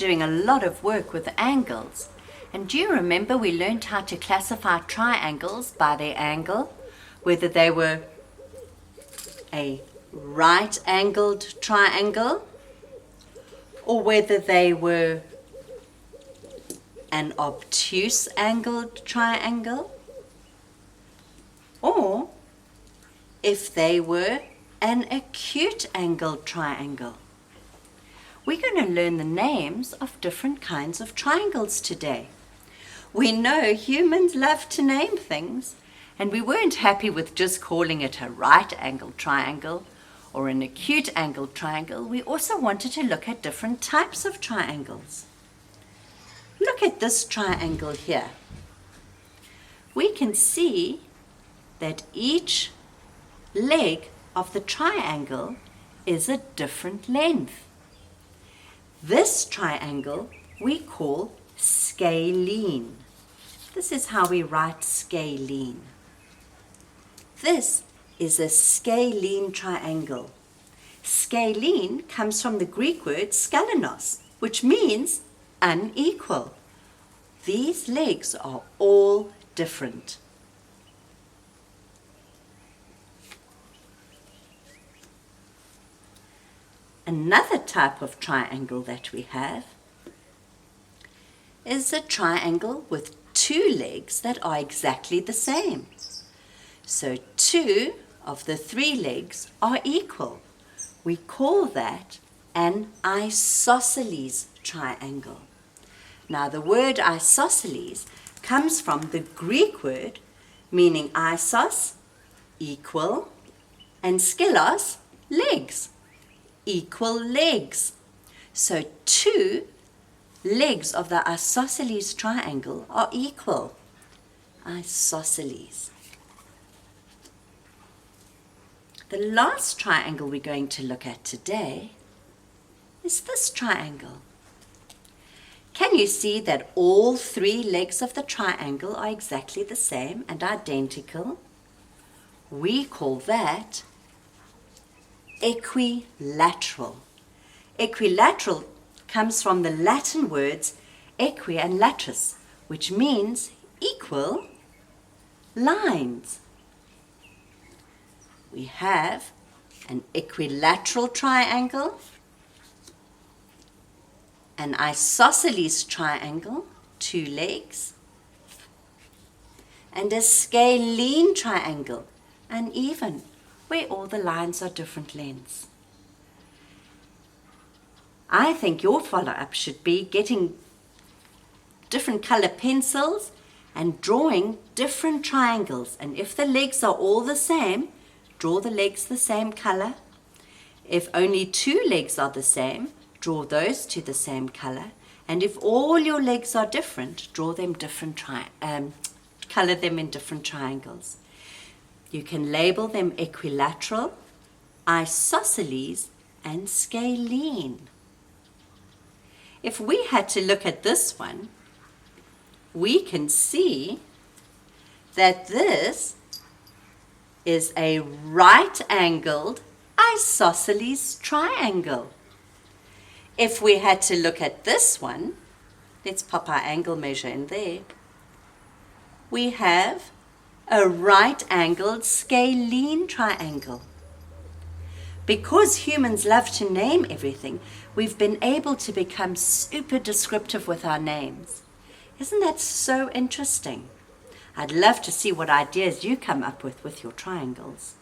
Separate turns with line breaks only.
doing a lot of work with angles. And do you remember we learned how to classify triangles by their angle, whether they were a right-angled triangle or whether they were an obtuse angled triangle, or if they were an acute angled triangle. We're going to learn the names of different kinds of triangles today. We know humans love to name things, and we weren't happy with just calling it a right-angled triangle or an acute angled triangle. We also wanted to look at different types of triangles. Look at this triangle here. We can see that each leg of the triangle is a different length. This triangle we call scalene. This is how we write scalene. This is a scalene triangle. Scalene comes from the Greek word skalenos, which means unequal. These legs are all different. Another type of triangle that we have is a triangle with two legs that are exactly the same. So 2 of the 3 legs are equal. We call that an isosceles triangle. Now the word isosceles comes from the Greek word meaning isos, equal, and skelos, legs. Equal legs. So 2 legs of the isosceles triangle are equal. Isosceles. The last triangle we're going to look at today is this triangle. Can you see that all 3 legs of the triangle are exactly the same and identical? We call that equilateral. Equilateral comes from the Latin words equi and lateris, which means equal lines. We have an equilateral triangle, an isosceles triangle, 2 legs, and a scalene triangle, uneven, where all the lines are different lengths. I think your follow-up should be getting different color pencils and drawing different triangles. And if the legs are all the same, draw the legs the same color. If only 2 legs are the same, draw those to the same color. And if all your legs are different, draw them different, color them in different triangles. You can label them equilateral, isosceles, and scalene. If we had to look at this one, we can see that this is a right-angled isosceles triangle. If we had to look at this one, let's pop our angle measure in there, we have a right-angled scalene triangle. Because humans love to name everything, we've been able to become super descriptive with our names. Isn't that so interesting? I'd love to see what ideas you come up with your triangles.